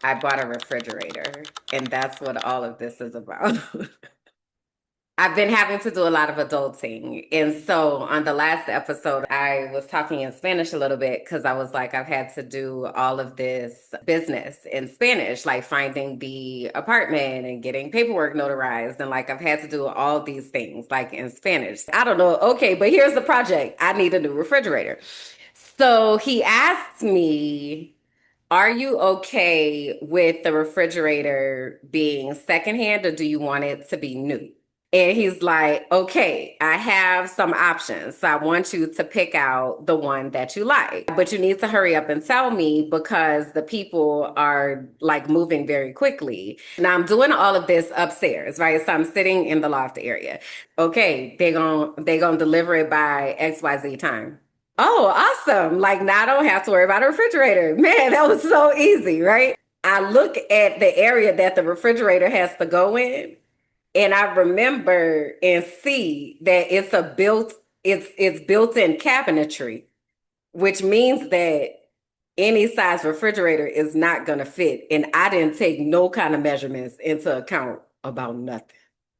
I bought a refrigerator, and that's what all of this is about. I've been having to do a lot of adulting. And so on the last episode, I was talking in Spanish a little bit because I was like, I've had to do all of this business in Spanish, like finding the apartment and getting paperwork notarized. And like, I've had to do all these things like in Spanish. I don't know. Okay, but here's the project. I need a new refrigerator. So he asked me, are you okay with the refrigerator being secondhand or do you want it to be new? And he's like, okay, I have some options. So I want you to pick out the one that you like. But you need to hurry up and tell me because the people are like moving very quickly. Now I'm doing all of this upstairs, right? So I'm sitting in the loft area. Okay, they gonna deliver it by XYZ time. Oh, awesome. Like now I don't have to worry about a refrigerator. Man, that was so easy, right? I look at the area that the refrigerator has to go in, and I remember and see that it's built-in cabinetry, which means that any size refrigerator is not gonna fit. And I didn't take no kind of measurements into account about nothing.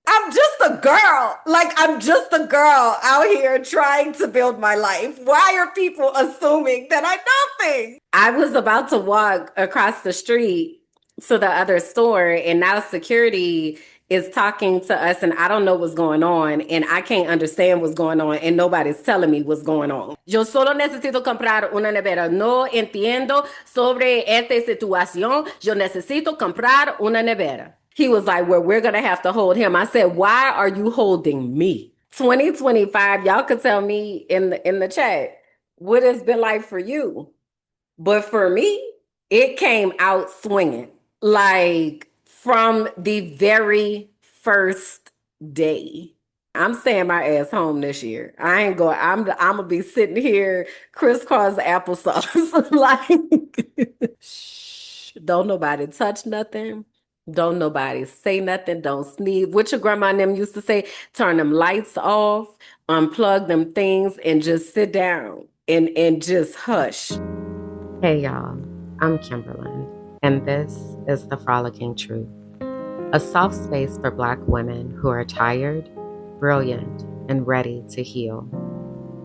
I'm just a girl. Like, I'm just a girl out here trying to build my life. Why are people assuming that I know things? I was about to walk across the street to the other store, and now security is talking to us, and I don't know what's going on, and I can't understand what's going on, and nobody's telling me what's going on. Yo solo necesito comprar una nevera. No entiendo sobre esta situación. Yo necesito comprar una nevera. He was like, well, we're going to have to hold him. I said, why are you holding me? 2025, y'all could tell me in the chat what it's been like for you. But for me, it came out swinging. Like from the very first day. I'm staying my ass home this year. I ain't going. I'm gonna be sitting here crisscross applesauce. Like, shh, don't nobody touch nothing. Don't nobody say nothing. Don't sneeze. What your grandma and them used to say, turn them lights off, unplug them things, and just sit down and just hush. Hey y'all, I'm Kimberland, and this is the Frolicking Truth, a soft space for Black women who are tired, brilliant, and ready to heal.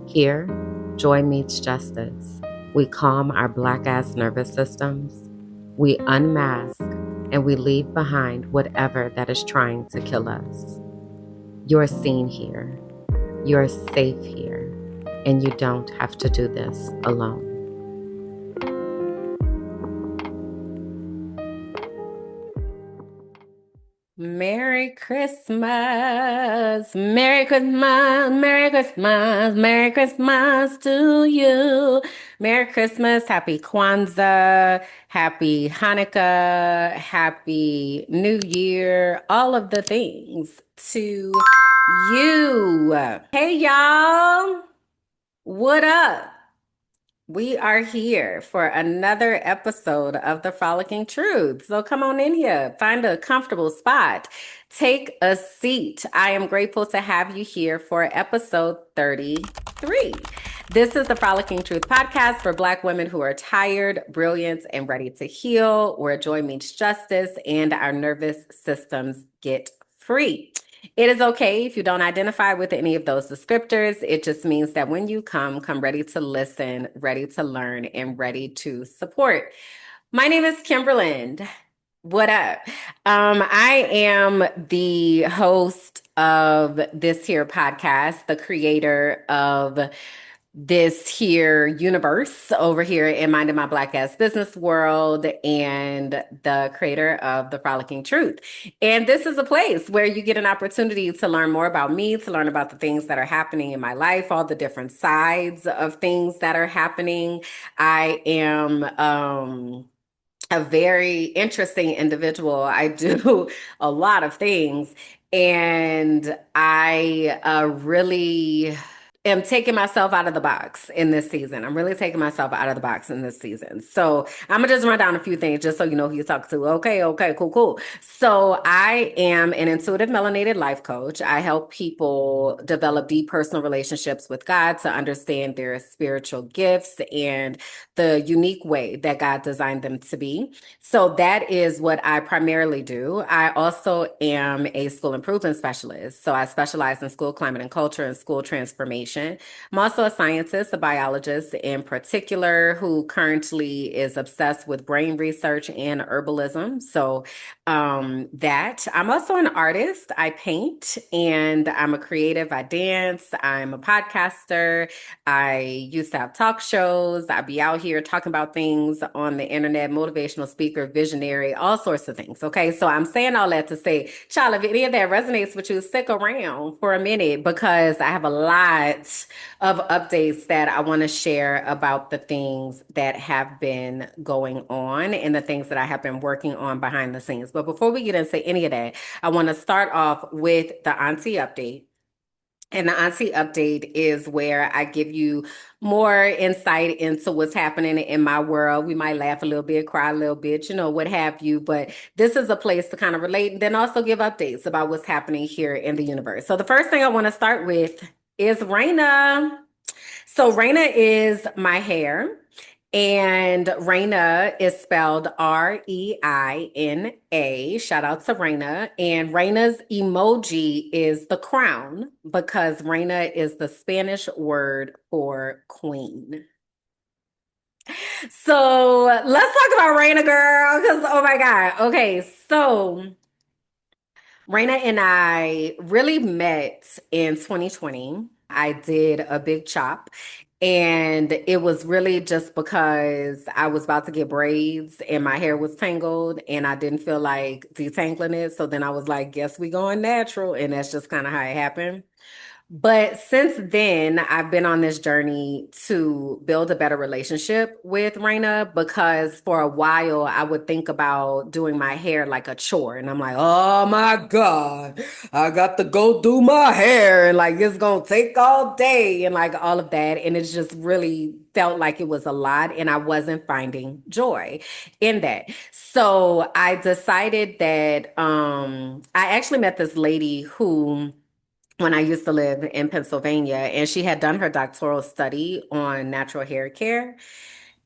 Here, joy meets justice. We calm our Black-ass nervous systems, we unmask, and we leave behind whatever that is trying to kill us. You're seen here, you're safe here, and you don't have to do this alone. Merry Christmas, Merry Christmas, Merry Christmas, Merry Christmas to you. Merry Christmas, Happy Kwanzaa, Happy Hanukkah, Happy New Year, all of the things to you. Hey, y'all, what up? We are here for another episode of the Frolicking Truth. So come on in here, find a comfortable spot, take a seat. I am grateful to have you here for episode 33. This is the Frolicking Truth podcast for Black women who are tired, brilliant, and ready to heal, where joy meets justice and our nervous systems get free. It is okay if you don't identify with any of those descriptors. It just means that when you come ready to listen, ready to learn, and ready to support. My name is Kimberland. What up? I am the host of this here podcast, the creator of this here universe over here in Minding My Black Ass Business World, and the creator of the Frolicking Truth. And this is a place where you get an opportunity to learn more about me, to learn about the things that are happening in my life, all the different sides of things that are happening. I am a very interesting individual. I do a lot of things, and I really am taking myself out of the box in this season. I'm really taking myself out of the box in this season. So I'm gonna just run down a few things just so you know who you're talking to. Okay, okay, cool, cool. So I am an intuitive melanated life coach. I help people develop deep personal relationships with God to understand their spiritual gifts and the unique way that God designed them to be. So that is what I primarily do. I also am a school improvement specialist. So I specialize in school climate and culture and school transformation. I'm also a scientist, a biologist in particular, who currently is obsessed with brain research and herbalism. So that I'm also an artist. I paint and I'm a creative. I dance. I'm a podcaster. I used to have talk shows. I'd be out here talking about things on the internet, motivational speaker, visionary, all sorts of things. Okay. So I'm saying all that to say, child, if any of that resonates with you, stick around for a minute because I have a lot of updates that I want to share about the things that have been going on and the things that I have been working on behind the scenes. But before we get into any of that, I want to start off with the Auntie Update. And the Auntie Update is where I give you more insight into what's happening in my world. We might laugh a little bit, cry a little bit, what have you. But this is a place to kind of relate and then also give updates about what's happening here in the universe. So the first thing I want to start with is Raina. So Raina is my hair. And Raina is spelled Reina. Shout out to Raina. And Raina's emoji is the crown because Raina is the Spanish word for queen. So let's talk about Raina, girl, because oh my God. Okay, so Raina and I really met in 2020. I did a big chop, and it was really just because I was about to get braids and my hair was tangled and I didn't feel like detangling it. So then I was like, guess we going natural. And that's just kind of how it happened. But since then, I've been on this journey to build a better relationship with Raina because for a while I would think about doing my hair like a chore. And I'm like, oh my God, I got to go do my hair. And like, it's going to take all day and like all of that. And it just really felt like it was a lot. And I wasn't finding joy in that. So I decided that I actually met this lady who when I used to live in Pennsylvania, and she had done her doctoral study on natural hair care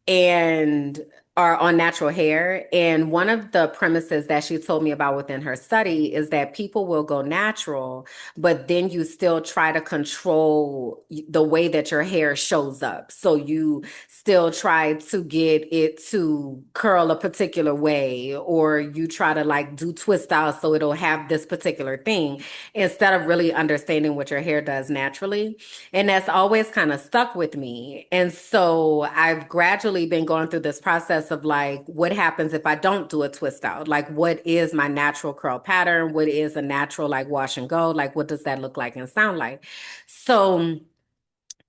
and are on natural hair. And one of the premises that she told me about within her study is that people will go natural, but then you still try to control the way that your hair shows up. So you still try to get it to curl a particular way, or you try to like do twist out so it'll have this particular thing instead of really understanding what your hair does naturally. And that's always kind of stuck with me. And so I've gradually been going through this process of like, what happens if I don't do a twist out? Like, what is my natural curl pattern? What is a natural like wash and go? Like, what does that look like and sound like? So,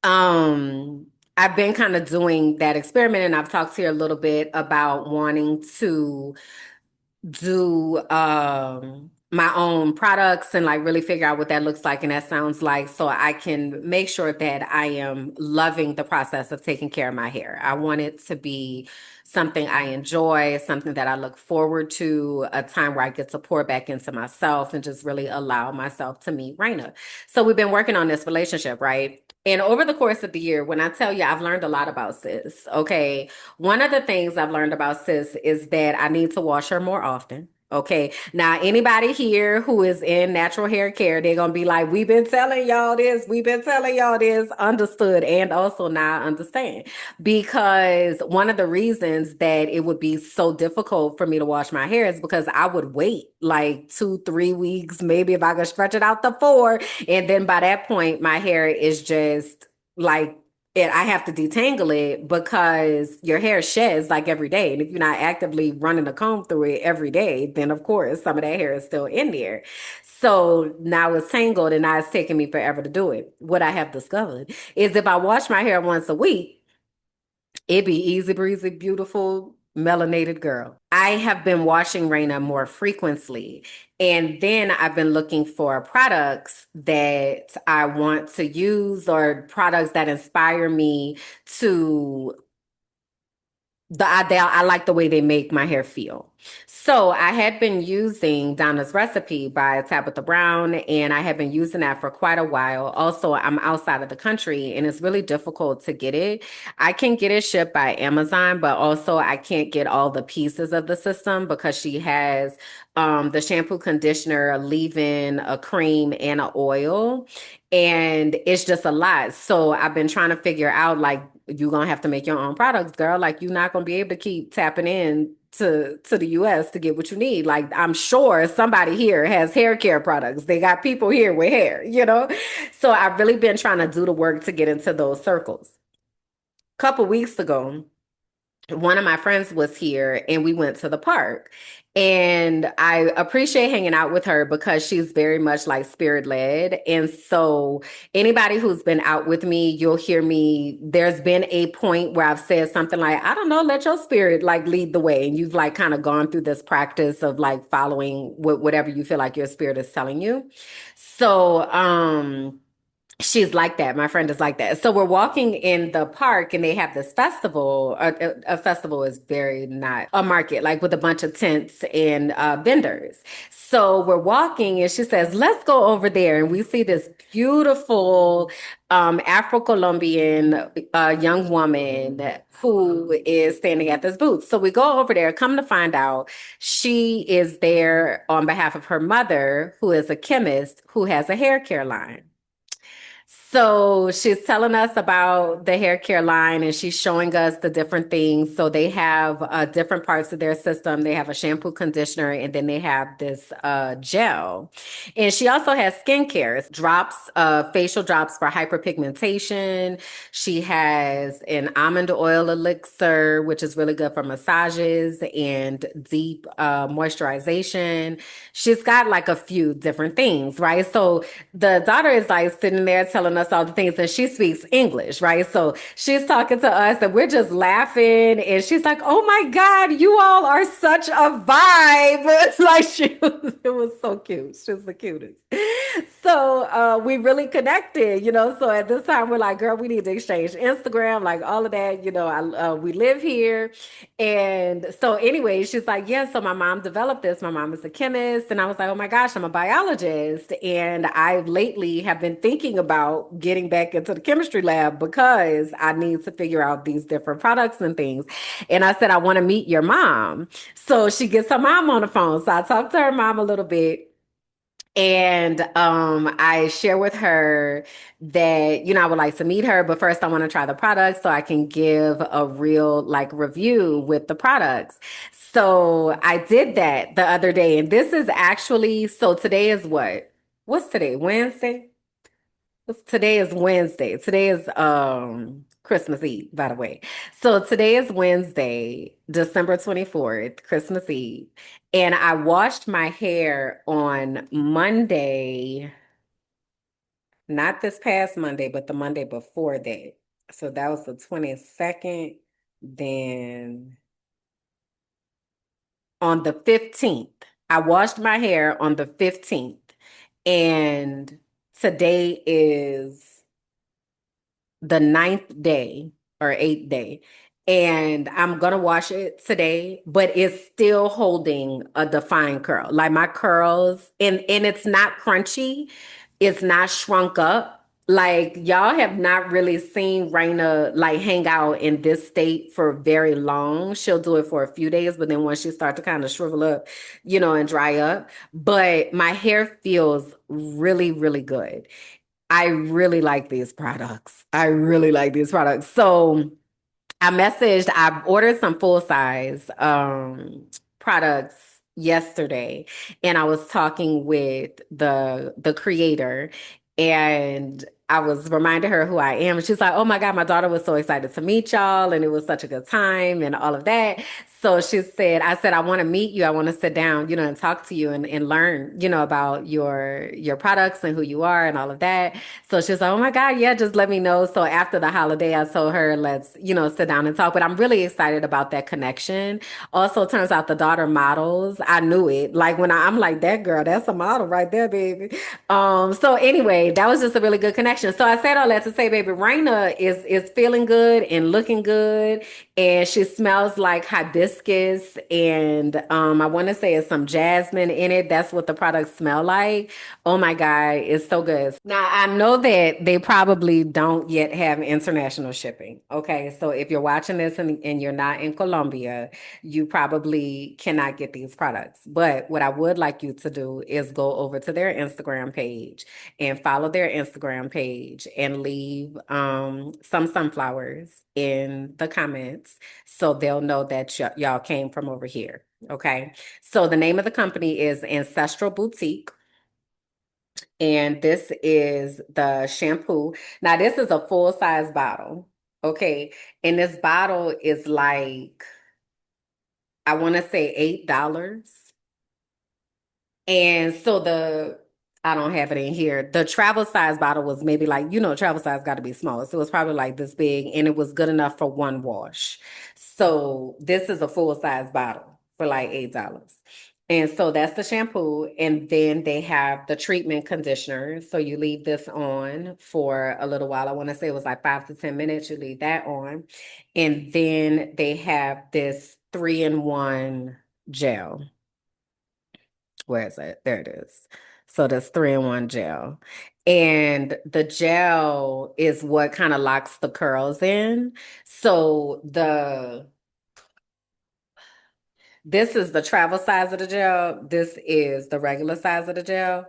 um, I've been kind of doing that experiment and I've talked here a little bit about wanting to do my own products and like really figure out what that looks like and that sounds like so I can make sure that I am loving the process of taking care of my hair. I want it to be something I enjoy, something that I look forward to, a time where I get to pour back into myself and just really allow myself to meet Raina. So we've been working on this relationship, right? And over the course of the year, when I tell you I've learned a lot about sis, okay? One of the things I've learned about sis is that I need to wash her more often. Okay. Now, anybody here who is in natural hair care, they're going to be like, we've been telling y'all this. We've been telling y'all this. Understood. And also now I understand. Because one of the reasons that it would be so difficult for me to wash my hair is because I would wait like 2, 3 weeks, maybe if I could stretch it out to 4. And then by that point, my hair is just like I have to detangle it because your hair sheds like every day. And if you're not actively running a comb through it every day, then of course some of that hair is still in there. So now it's tangled and now it's taking me forever to do it. What I have discovered is if I wash my hair once a week, it'd be easy breezy, beautiful, melanated girl. I have been washing Raina more frequently. And then I've been looking for products that I want to use or products that inspire me to I like the way they make my hair feel. So I had been using Donna's Recipe by Tabitha Brown, and I had been using that for quite a while. Also, I'm outside of the country, and it's really difficult to get it. I can get it shipped by Amazon, but also I can't get all the pieces of the system because she has the shampoo, conditioner, a leave-in, a cream, and an oil. And it's just a lot. So I've been trying to figure out like you're gonna have to make your own products, girl. Like you're not gonna be able to keep tapping in to the US to get what you need. Like I'm sure somebody here has hair care products. They got people here with hair, you know? So I've really been trying to do the work to get into those circles. Couple weeks ago, one of my friends was here and we went to the park. And I appreciate hanging out with her because she's very much like spirit led. And so, anybody who's been out with me, you'll hear me. There's been a point where I've said something like, I don't know, let your spirit like lead the way. And you've like kind of gone through this practice of like following whatever you feel like your spirit is telling you. So, she's like that. My friend is like that. So we're walking in the park and they have this festival. A festival is very not a market, like with a bunch of tents and vendors. So we're walking and she says, let's go over there. And we see this beautiful Afro-Colombian young woman who is standing at this booth. So we go over there, come to find out she is there on behalf of her mother, who is a chemist who has a hair care line. So she's telling us about the hair care line and she's showing us the different things. So they have different parts of their system. They have a shampoo, conditioner, and then they have this gel. And she also has skincare drops, facial drops for hyperpigmentation. She has an almond oil elixir, which is really good for massages and deep moisturization. She's got like a few different things, right? So the daughter is like sitting there telling us all the things and she speaks English, right? So she's talking to us and we're just laughing and she's like, oh my God, you all are such a vibe. Like it was so cute. She was the cutest. So we really connected, you know. So at this time we're like, girl, we need to exchange Instagram, like all of that, you know. We live here. And so anyway, she's like, yeah, so my mom developed this. My mom is a chemist. And I was like, oh my gosh, I'm a biologist. And I lately have been thinking about getting back into the chemistry lab because I need to figure out these different products and things. And I said, I want to meet your mom. So she gets her mom on the phone. So I talked to her mom a little bit. And I share with her that, you know, I would like to meet her, but first I want to try the products so I can give a real like review with the products. So I did that the other day. And this is actually, so today is what? What's today? Wednesday? Today is Wednesday. Today is Christmas Eve, by the way. So today is Wednesday, December 24th, Christmas Eve. And I washed my hair on Monday, not this past Monday, but the Monday before that. So that was the 22nd. Then on the 15th, I washed my hair on the 15th. And today is the ninth day or eighth day. And I'm gonna wash it today, but it's still holding a defined curl. Like my curls, and it's not crunchy, it's not shrunk up. Like y'all have not really seen Raina like hang out in this state for very long. She'll do it for a few days, but then once she starts to kind of shrivel up, you know, and dry up. But my hair feels really, really good. I really like these products. I really like these products. So I ordered some full size products yesterday and I was talking with the creator and I was reminding her who I am. And she's like, oh my God, my daughter was so excited to meet y'all. And it was such a good time and all of that. So she said, I said, I want to meet you. I want to sit down, and talk to you and learn, about your products and who you are and all of that. So she's like, oh my God, yeah, just let me know. So after the holiday, I told her, let's, sit down and talk. But I'm really excited about that connection. Also, turns out the daughter models. I knew it. Like when I'm like, that girl, that's a model right there, baby. So anyway, that was just a really good connection. So I said all that to say, baby, Raina is feeling good and looking good, and she smells like hibiscus, and I want to say it's some jasmine in it. That's what the products smell like. Oh my God, it's so good. Now I know that they probably don't yet have international shipping. Okay, so if you're watching this and you're not in Colombia, you probably cannot get these products. But what I would like you to do is go over to their Instagram page and follow their Instagram page and leave some sunflowers in the comments so they'll know that y'all came from over here. Okay. So the name of the company is Ancestral Boutique. And this is the shampoo. Now, this is a full size bottle. Okay. And this bottle is like, I want to say $8. And so I don't have it in here. The travel size bottle was maybe like, travel size got to be small. So it was probably like this big and it was good enough for one wash. So this is a full size bottle for like $8. And so that's the shampoo. And then they have the treatment conditioner. So you leave this on for a little while. I want to say it was like 5 to 10 minutes. You leave that on. And then they have this 3-in-1 gel. Where is it? There it is. So that's 3-in-1 gel. And the gel is what kind of locks the curls in. So this is the travel size of the gel. This is the regular size of the gel.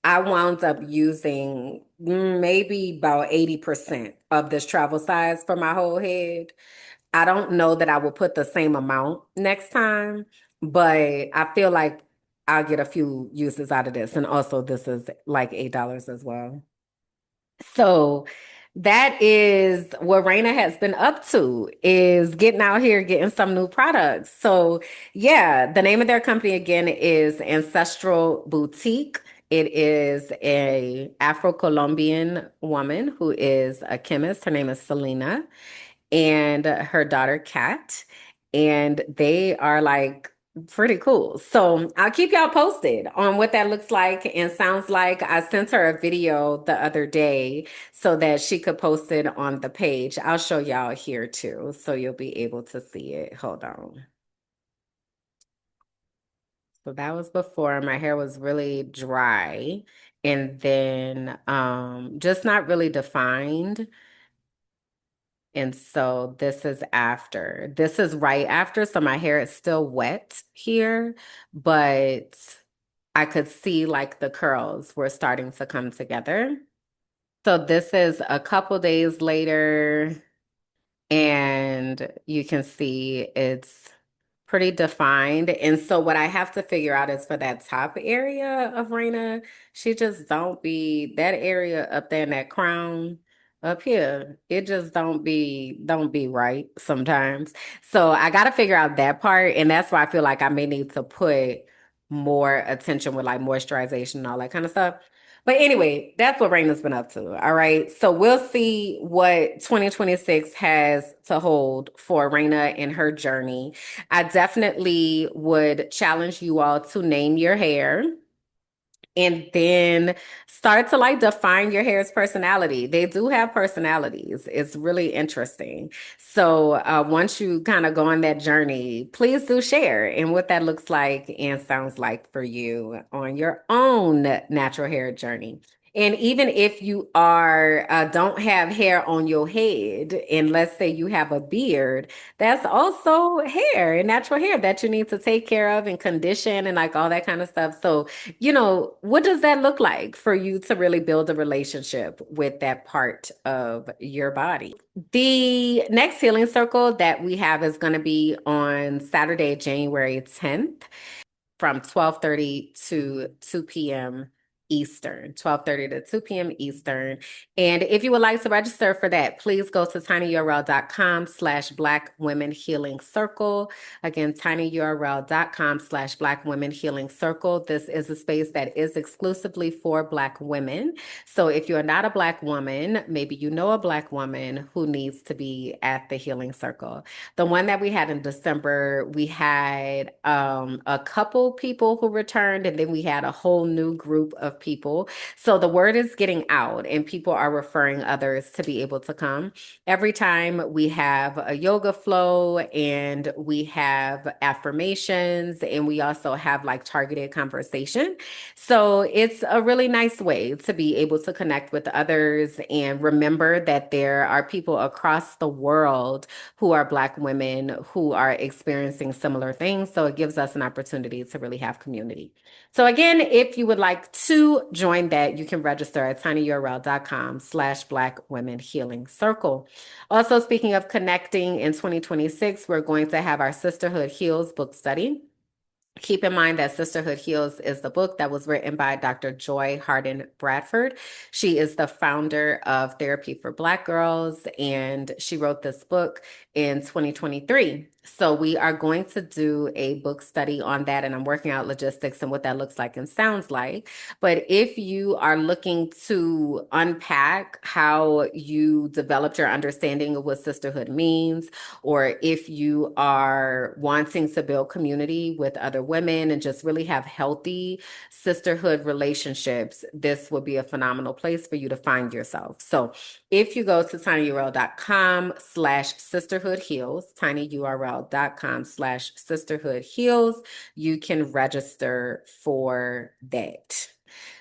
I wound up using maybe about 80% of this travel size for my whole head. I don't know that I will put the same amount next time, but I feel like I'll get a few uses out of this. And also this is like $8 as well. So that is what Raina has been up to, is getting out here, getting some new products. So yeah, the name of their company again is Ancestral Boutique. It is a Afro-Colombian woman who is a chemist. Her name is Selena, and her daughter Kat, and they are like pretty cool. So I'll keep y'all posted on what that looks like and sounds like. I sent her a video the other day so that she could post it on the page. I'll show y'all here too, so you'll be able to see it. Hold on. So that was before my hair was really dry and then just not really defined. And so this is after. This is right after. So my hair is still wet here, but I could see like the curls were starting to come together. So this is a couple days later, and you can see it's pretty defined. And so what I have to figure out is for that top area of Raina, she just don't be that area up there in that crown up here. It just don't be right sometimes. So I got to figure out that part, and that's why I feel like I may need to put more attention with like moisturization and all that kind of stuff. But anyway, that's what Raina's been up to. All right. So we'll see what 2026 has to hold for Raina and her journey. I definitely would challenge you all to name your hair and then start to like define your hair's personality. They do have personalities. It's really interesting. So once you kind of go on that journey, please do share and what that looks like and sounds like for you on your own natural hair journey. And even if you are don't have hair on your head, and let's say you have a beard, that's also hair and natural hair that you need to take care of and condition and like all that kind of stuff. So what does that look like for you to really build a relationship with that part of your body? The next healing circle that we have is going to be on Saturday, January 10th from 12:30 to 2 p.m. Eastern, 12:30 to 2 p.m. Eastern. And if you would like to register for that, please go to tinyurl.com/Black Women Healing Circle. Again, tinyurl.com/Black Women Healing Circle. This is a space that is exclusively for Black women. So if you're not a Black woman, maybe you know a Black woman who needs to be at the Healing Circle. The one that we had in December, we had a couple people who returned, and then we had a whole new group of people. So the word is getting out, and people are referring others to be able to come. Every time we have a yoga flow, and we have affirmations, and we also have like targeted conversation. So it's a really nice way to be able to connect with others and remember that there are people across the world who are Black women who are experiencing similar things. So it gives us an opportunity to really have community. So again, if you would like to join that, you can register at tinyurl.com/Black Women Healing Circle. Also, speaking of connecting, in 2026, we're going to have our Sisterhood Heals book study. Keep in mind that Sisterhood Heals is the book that was written by Dr. Joy Harden Bradford. She is the founder of Therapy for Black Girls, and she wrote this book in 2023. So we are going to do a book study on that, and I'm working out logistics and what that looks like and sounds like. But if you are looking to unpack how you developed your understanding of what sisterhood means, or if you are wanting to build community with other women and just really have healthy sisterhood relationships, this would be a phenomenal place for you to find yourself. So if you go to tinyurl.com/sisterhoodheals, tinyurl.com/sisterhoodheals, you can register for that.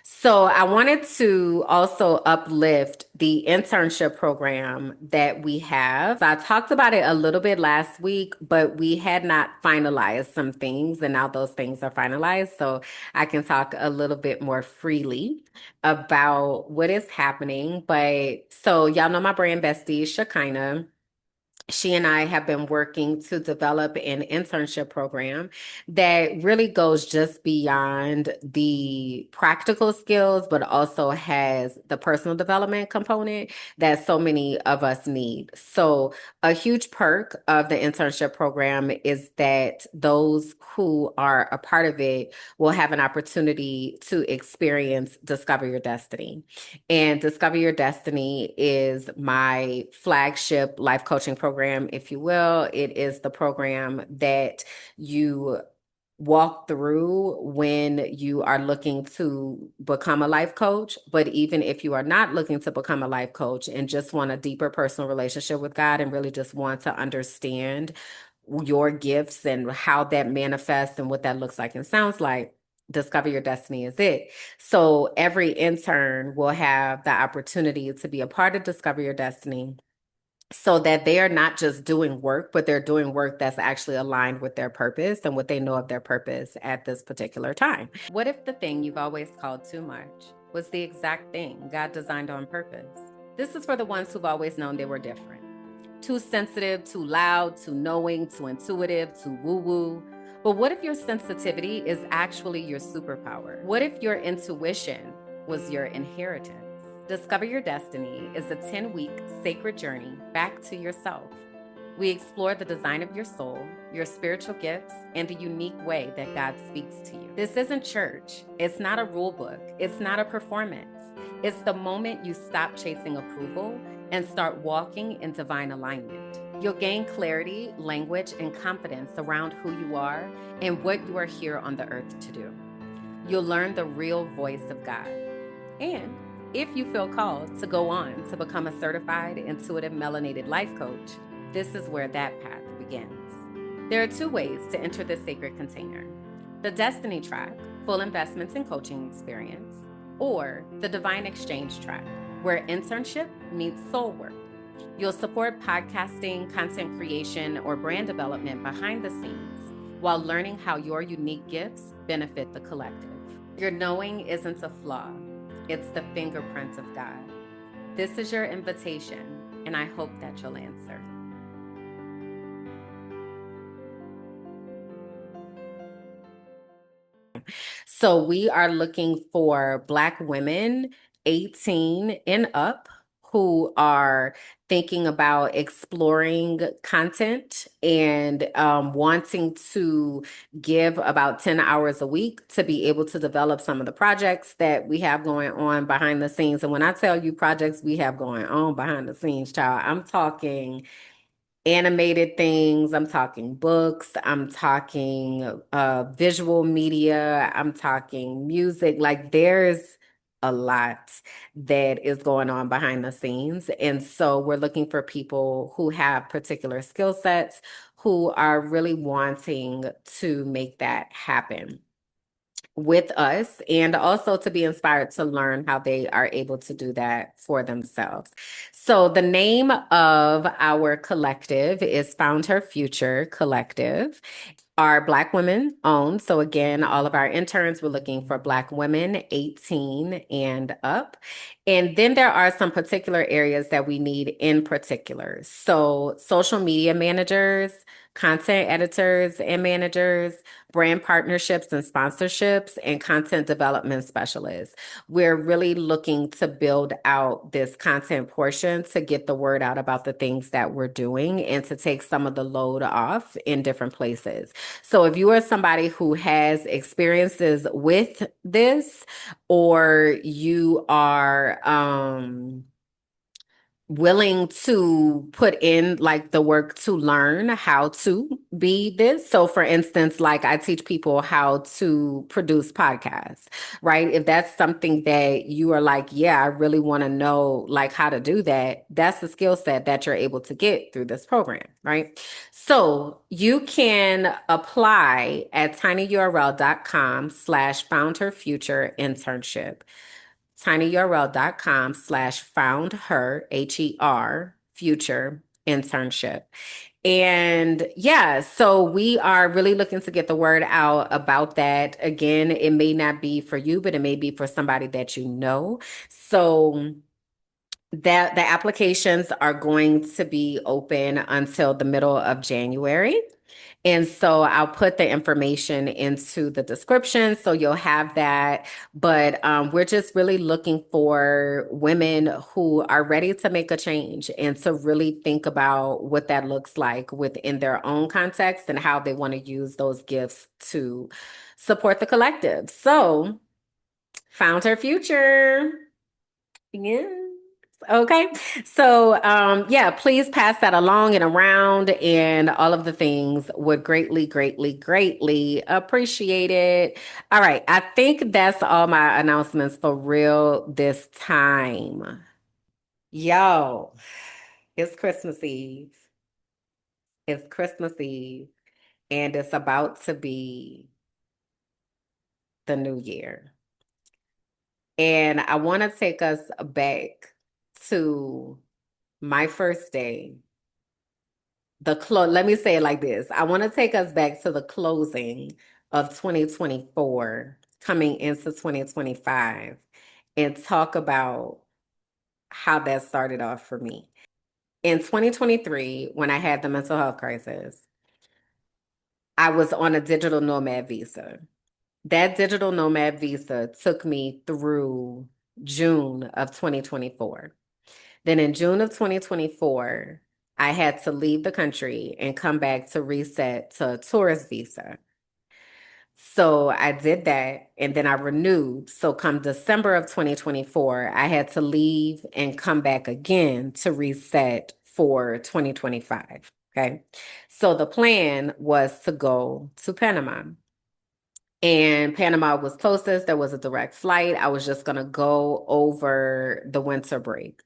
So I wanted to also uplift the internship program that we have. So I talked about it a little bit last week, but we had not finalized some things, and now those things are finalized. So I can talk a little bit more freely about what is happening. But so y'all know my brand bestie, Shekinah. She and I have been working to develop an internship program that really goes just beyond the practical skills, but also has the personal development component that so many of us need. So, a huge perk of the internship program is that those who are a part of it will have an opportunity to experience Discover Your Destiny. And Discover Your Destiny is my flagship life coaching program, if you will. It is the program that you walk through when you are looking to become a life coach. But even if you are not looking to become a life coach and just want a deeper personal relationship with God and really just want to understand your gifts and how that manifests and what that looks like and sounds like, Discover Your Destiny is it. So every intern will have the opportunity to be a part of Discover Your Destiny, so that they are not just doing work, but they're doing work that's actually aligned with their purpose and what they know of their purpose at this particular time. What if the thing you've always called too much was the exact thing God designed on purpose? This is for the ones who've always known they were different. Too sensitive, too loud, too knowing, too intuitive, too woo-woo. But what if your sensitivity is actually your superpower? What if your intuition was your inheritance? Discover Your Destiny is a 10-week sacred journey back to yourself. We explore the design of your soul, your spiritual gifts, and the unique way that God speaks to you. This isn't church. It's not a rule book. It's not a performance. It's the moment you stop chasing approval and start walking in divine alignment. You'll gain clarity, language, and confidence around who you are and what you are here on the earth to do. You'll learn the real voice of God. And if you feel called to go on to become a certified intuitive melanated life coach, this is where that path begins. There are 2 ways to enter this sacred container: the Destiny track, full investments and coaching experience, or the Divine Exchange track, where internship meets soul work. You'll support podcasting, content creation, or brand development behind the scenes while learning how your unique gifts benefit the collective. Your knowing isn't a flaw. It's the fingerprint of God. This is your invitation, and I hope that you'll answer. So we are looking for Black women 18 and up who are thinking about exploring content and wanting to give about 10 hours a week to be able to develop some of the projects that we have going on behind the scenes. And when I tell you projects we have going on behind the scenes, child, I'm talking animated things, I'm talking books, I'm talking visual media, I'm talking music. Like there's a lot that is going on behind the scenes. And so we're looking for people who have particular skill sets, who are really wanting to make that happen with us, and also to be inspired to learn how they are able to do that for themselves. So the name of our collective is Found Her Future Collective, are Black women owned. So again, all of our interns, we're looking for Black women 18 and up. And then there are some particular areas that we need in particular. So social media managers, content editors and managers, brand partnerships and sponsorships, and content development specialists. We're really looking to build out this content portion to get the word out about the things that we're doing and to take some of the load off in different places. So if you are somebody who has experiences with this, or you are willing to put in like the work to learn how to be this. So for instance, like I teach people how to produce podcasts, right? If that's something that you are like, yeah, I really want to know like how to do that, that's the skill set that you're able to get through this program, right? So you can apply at tinyurl.com/found her future internship, tinyurl.com/found her, HER, future internship. And yeah, so we are really looking to get the word out about that. Again, it may not be for you, but it may be for somebody that you know. So that the applications are going to be open until the middle of January. And so I'll put the information into the description so you'll have that. But we're just really looking for women who are ready to make a change and to really think about what that looks like within their own context and how they want to use those gifts to support the collective. So, found her future. Yeah. Okay. So, yeah, please pass that along and around, and all of the things would greatly, greatly, greatly appreciate it. All right. I think that's all my announcements for real this time. Yo, it's Christmas Eve. It's Christmas Eve, and it's about to be the new year. And I want to take us back to my first day. Let me say it like this. I want to take us back to the closing of 2024, coming into 2025, and talk about how that started off for me. In 2023, when I had the mental health crisis, I was on a digital nomad visa. That digital nomad visa took me through June of 2024. Then in June of 2024, I had to leave the country and come back to reset to a tourist visa. So I did that and then I renewed. So come December of 2024, I had to leave and come back again to reset for 2025. Okay. So the plan was to go to Panama. And Panama was closest. There was a direct flight. I was just going to go over the winter break.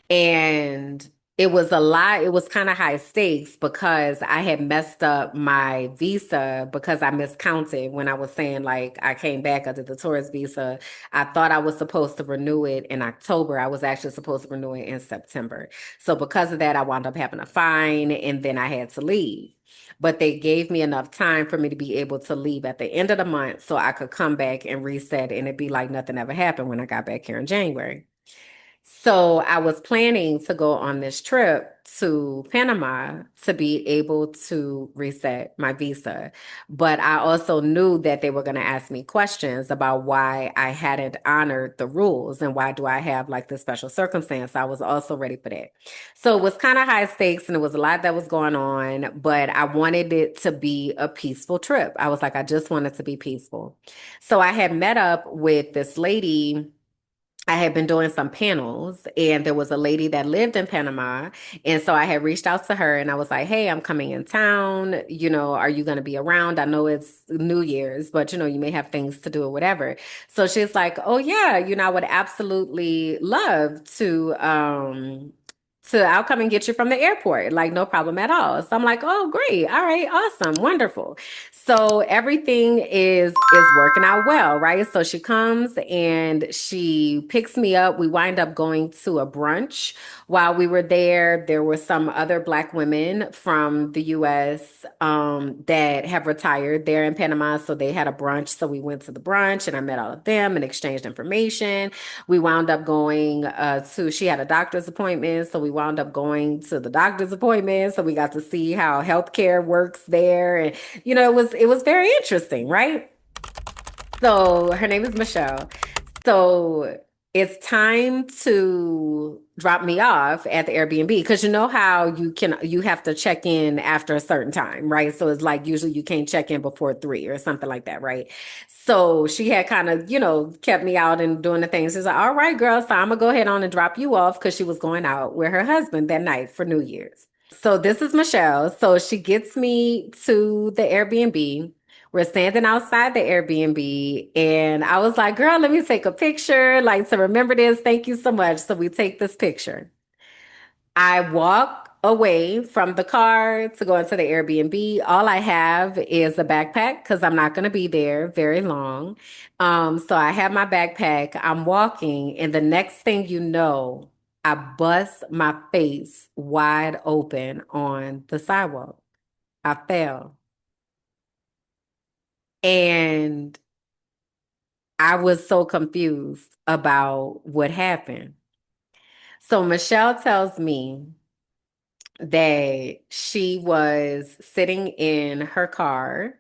And it was a lot. It was kind of high stakes because I had messed up my visa because I miscounted when I was saying like I came back under the tourist visa. I thought I was supposed to renew it in October. I was actually supposed to renew it in September. So because of that, I wound up having a fine and then I had to leave. But they gave me enough time for me to be able to leave at the end of the month so I could come back and reset and it'd be like nothing ever happened when I got back here in January. So I was planning to go on this trip to Panama to be able to reset my visa. But I also knew that they were going to ask me questions about why I hadn't honored the rules and why do I have like this special circumstance. I was also ready for that. So it was kind of high stakes and it was a lot that was going on, but I wanted it to be a peaceful trip. I was like, I just wanted to be peaceful. So I had met up with this lady. I had been doing some panels and there was a lady that lived in Panama. And so I had reached out to her and I was like, hey, I'm coming in town. Are you going to be around? I know it's New Year's, but you may have things to do or whatever. So she's like, oh, yeah, I would absolutely love to I'll come and get you from the airport. Like, no problem at all. So I'm like, oh, great. All right, awesome, wonderful. So everything is working out well, right? So she comes and she picks me up. We wind up going to a brunch. While we were there, there were some other Black women from the US that have retired there in Panama. So they had a brunch. So we went to the brunch and I met all of them and exchanged information. We wound up going she had a doctor's appointment. So we wound up going to the doctor's appointment. So we got to see how healthcare works there. And it was very interesting, right? So her name is Michelle. So it's time to drop me off at the Airbnb because you know how you have to check in after a certain time, right? So it's like usually you can't check in before 3 or something like that, right? So she had kind of, kept me out and doing the things. She's like, all right, girl, so I'm gonna go ahead on and drop you off because she was going out with her husband that night for New Year's. So this is Michelle. So she gets me to the Airbnb. We're standing outside the Airbnb, and I was like, girl, let me take a picture, like to remember this. Thank you so much. So we take this picture. I walk away from the car to go into the Airbnb. All I have is a backpack because I'm not going to be there very long. So I have my backpack. I'm walking, and the next thing you know, I bust my face wide open on the sidewalk. I fell. And I was so confused about what happened. So Michelle tells me that she was sitting in her car.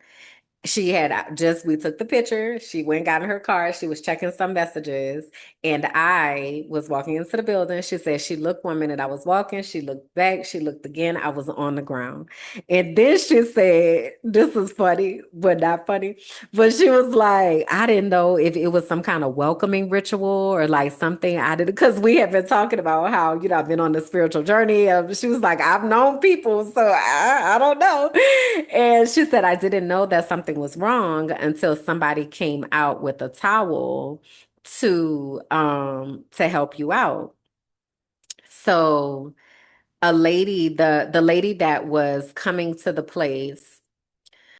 We took the picture. She went and got in her car. She was checking some messages. And I was walking into the building. She said she looked 1 minute. I was walking. She looked back. She looked again. I was on the ground. And then she said, this is funny, but not funny. But she was like, I didn't know if it was some kind of welcoming ritual or like something I did. Because we have been talking about how, I've been on the spiritual journey. She was like, I've known people, so I don't know. And she said, I didn't know that something was wrong until somebody came out with a towel to help you out. So the lady that was coming to the place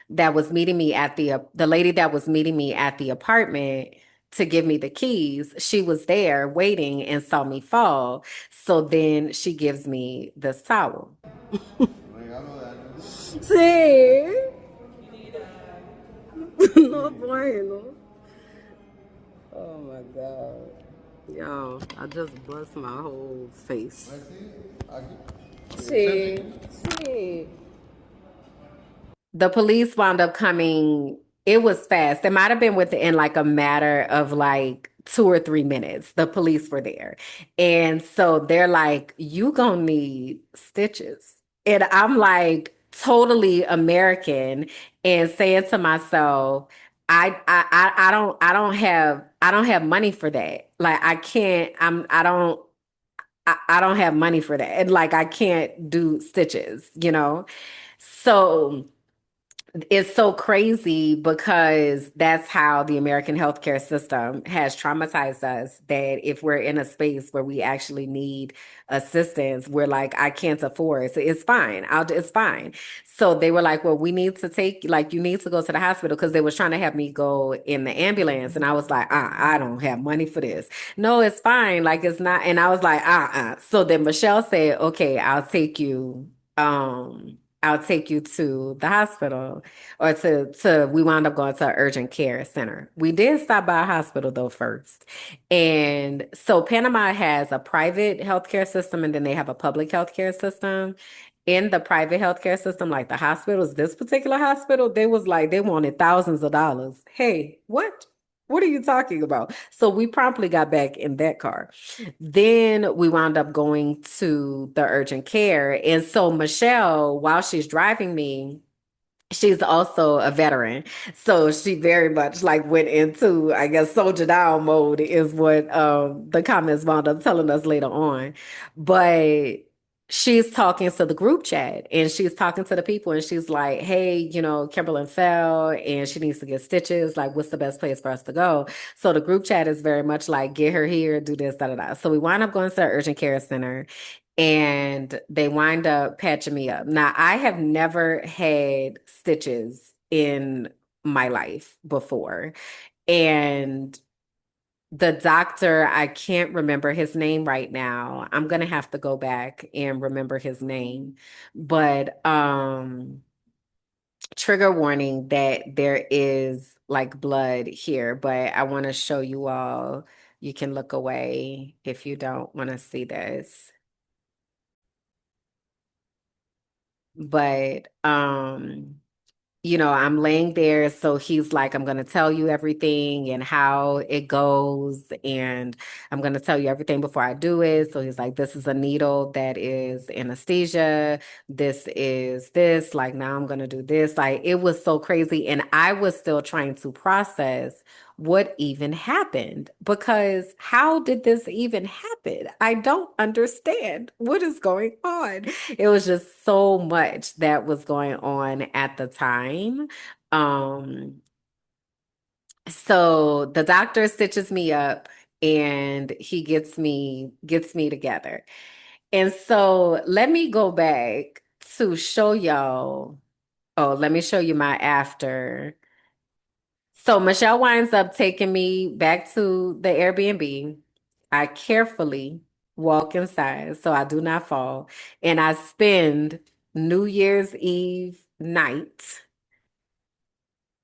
that was meeting me at the lady that was meeting me at the apartment to give me the keys, she was there waiting and saw me fall. So then she gives me this towel. Sí. No, bueno. Oh my God. Y'all, I just bust my whole face. Sí, sí. The police wound up coming. It was fast. It might have been within like a matter of like 2 or 3 minutes. The police were there. And so they're like, you gonna need stitches. And I'm like totally American and saying to myself, I don't have money for that. Like I can't, I don't have money for that. And like I can't do stitches. So it's so crazy because that's how the American healthcare system has traumatized us that if we're in a space where we actually need assistance, we're like, I can't afford it. So it's fine. It's fine. So they were like, well, we need to you need to go to the hospital because they was trying to have me go in the ambulance. And I was like, I don't have money for this. No, it's fine. Like it's not. And I was like, So then Michelle said, okay, I'll take you. I'll take you to the hospital or we wound up going to an urgent care center. We did stop by a hospital though first. And so Panama has a private healthcare system and then they have a public healthcare system. In the private healthcare system, like the hospitals, this particular hospital, they was like they wanted thousands of dollars. Hey, what? What are you talking about? So we promptly got back in that car. Then we wound up going to the urgent care. And so Michelle, while she's driving me, she's also a veteran. So she very much like went into, I guess, soldier down mode is what the comments wound up telling us later on. But she's talking to the group chat and she's talking to the people and she's like, hey, Kimberland fell and she needs to get stitches. Like, what's the best place for us to go? So the group chat is very much like, get her here, do this, da da da. So we wind up going to the urgent care center and they wind up patching me up. Now, I have never had stitches in my life before. And the doctor, I can't remember his name right now. I'm gonna have to go back and remember his name. But trigger warning that there is like blood here, but I want to show you all. You can look away if you don't want to see this. But I'm laying there. So he's like, I'm going to tell you everything and how it goes. And I'm going to tell you everything before I do it. So he's like, this is a needle that is anesthesia. This is this. Like, now I'm going to do this. Like, it was so crazy. And I was still trying to process what even happened because how did this even happen? I don't understand what is going on. It was just so much that was going on at the time. Um, so the doctor stitches me up and he gets me together. And so let me go back to show y'all. Oh, let me show you my after. So Michelle winds up taking me back to the Airbnb. I carefully walk inside so I do not fall. And I spend New Year's Eve night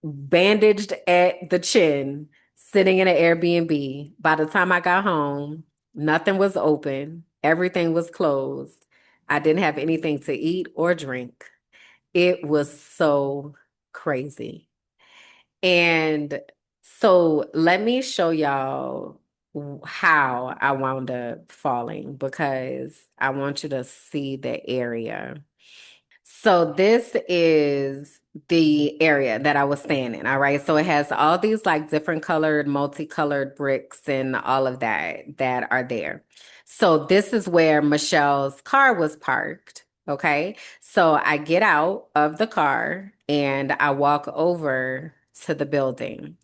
bandaged at the chin, sitting in an Airbnb. By the time I got home, nothing was open, everything was closed. I didn't have anything to eat or drink. It was so crazy. And so let me show y'all how I wound up falling because I want you to see the area. So this is the area that I was staying in. All right. So it has all these like different colored, multicolored bricks and all of that are there. So this is where Michelle's car was parked. Okay. So I get out of the car and I walk over to the building.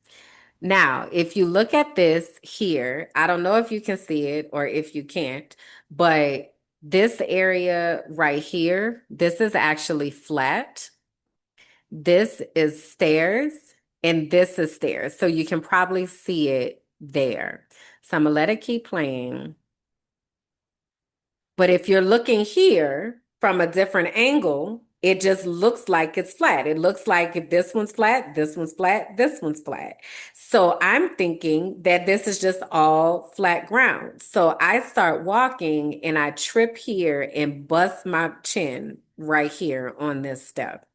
Now, if you look at this here, I don't know if you can see it or if you can't, but this area right here, this is actually flat. This is stairs and this is stairs. So you can probably see it there. So I'm gonna let it keep playing. But if you're looking here from a different angle, it just looks like it's flat. It looks like if this one's flat, this one's flat, this one's flat. So I'm thinking that this is just all flat ground. So I start walking and I trip here and bust my chin right here on this step.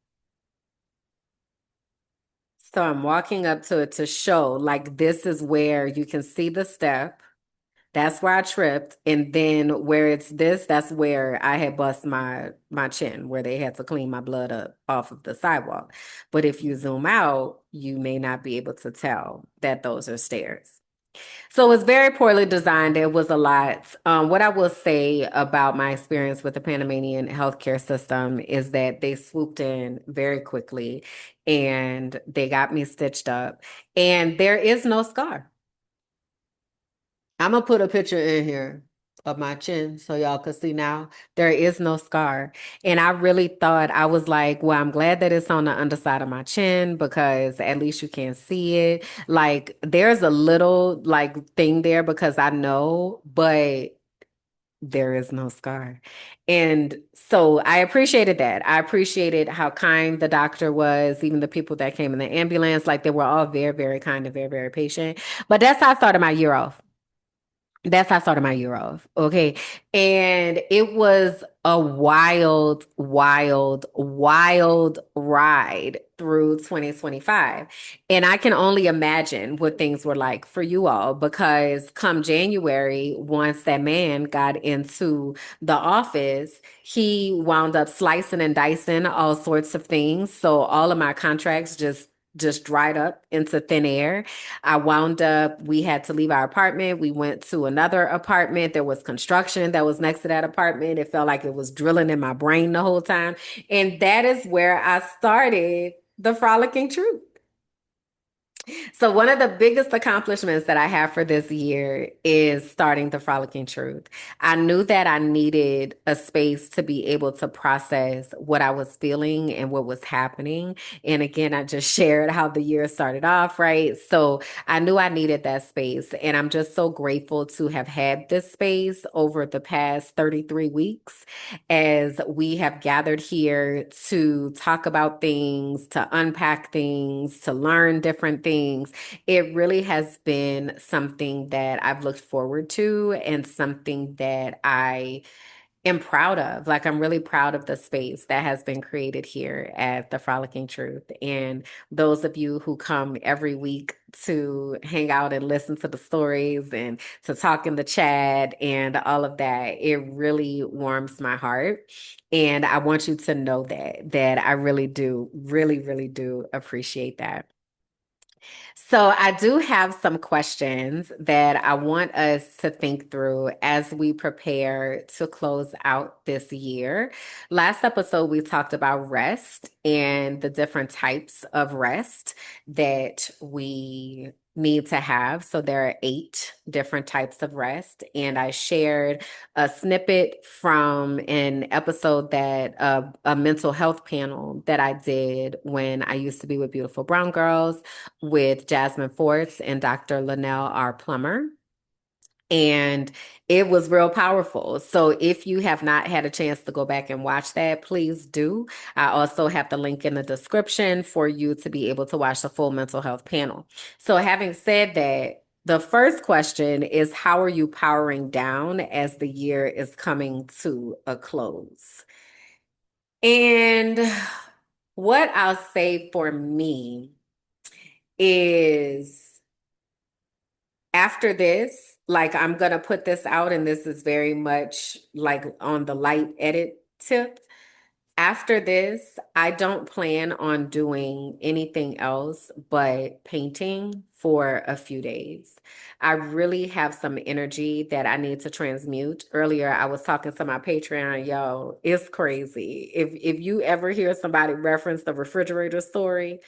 So I'm walking up to it to show like this is where you can see the step. That's where I tripped. And then where it's this, that's where I had bust my chin, where they had to clean my blood up off of the sidewalk. But if you zoom out, you may not be able to tell that those are stairs. So it's very poorly designed. It was a lot. What I will say about my experience with the Panamanian healthcare system is that they swooped in very quickly and they got me stitched up. And there is no scar. I'm gonna put a picture in here of my chin so y'all can see now. There is no scar. And I really thought I was like, well, I'm glad that it's on the underside of my chin because at least you can see it. Like there's a little like thing there because I know, but there is no scar. And so I appreciated that. I appreciated how kind the doctor was, even the people that came in the ambulance. Like they were all very, very kind and very, very patient. But that's how I started my year off. That's how I started my year off. Okay. And it was a wild, wild, wild ride through 2025. And I can only imagine what things were like for you all because come January, once that man got into the office, he wound up slicing and dicing all sorts of things. So all of my contracts just dried up into thin air. I wound up, we had to leave our apartment. We went to another apartment. There was construction that was next to that apartment. It felt like it was drilling in my brain the whole time. And that is where I started the Frolicking Truth. So, one of the biggest accomplishments that I have for this year is starting the Frolicking Truth. I knew that I needed a space to be able to process what I was feeling and what was happening. And again, I just shared how the year started off, right? So, I knew I needed that space. And I'm just so grateful to have had this space over the past 33 weeks as we have gathered here to talk about things, to unpack things, to learn different things. It really has been something that I've looked forward to and something that I am proud of. Like, I'm really proud of the space that has been created here at the Frolicking Truth. And those of you who come every week to hang out and listen to the stories and to talk in the chat and all of that, it really warms my heart. And I want you to know that I really do, really, really do appreciate that. So, I do have some questions that I want us to think through as we prepare to close out this year. Last episode, we talked about rest and the different types of rest that we need to have. So, there are 8 different types of rest. And I shared a snippet from an episode that a mental health panel that I did when I used to be with Beautiful Brown Girls with Jasmine Forts and Dr. Linnell R. Plummer. And it was real powerful. So if you have not had a chance to go back and watch that, please do. I also have the link in the description for you to be able to watch the full mental health panel. So having said that, the first question is, how are you powering down as the year is coming to a close? And what I'll say for me is after this, like I'm gonna put this out, and this is very much like on the light edit tip. After this, I don't plan on doing anything else but painting for a few days. I really have some energy that I need to transmute. Earlier, I was talking to my Patreon, yo, it's crazy. If you ever hear somebody reference the refrigerator story,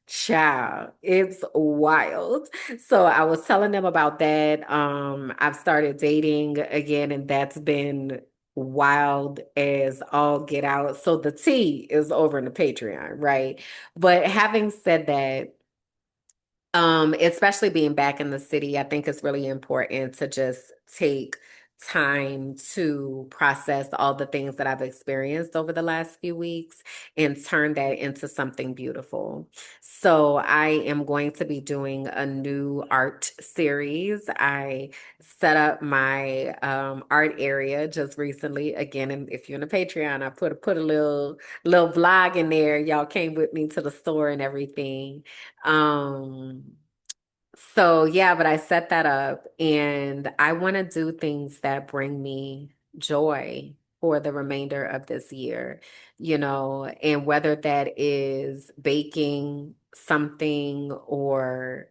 child, it's wild. So I was telling them about that. I've started dating again, and that's been wild as all get out. So the tea is over in the Patreon, right? But having said that, especially being back in the city, I think it's really important to just take time to process all the things that I've experienced over the last few weeks and turn that into something beautiful. So I am going to be doing a new art series. I set up my art area just recently. Again, and if you're in a Patreon, I put a little vlog in there. Y'all came with me to the store and everything. Um, so yeah, but I set that up and I want to do things that bring me joy for the remainder of this year, and whether that is baking something or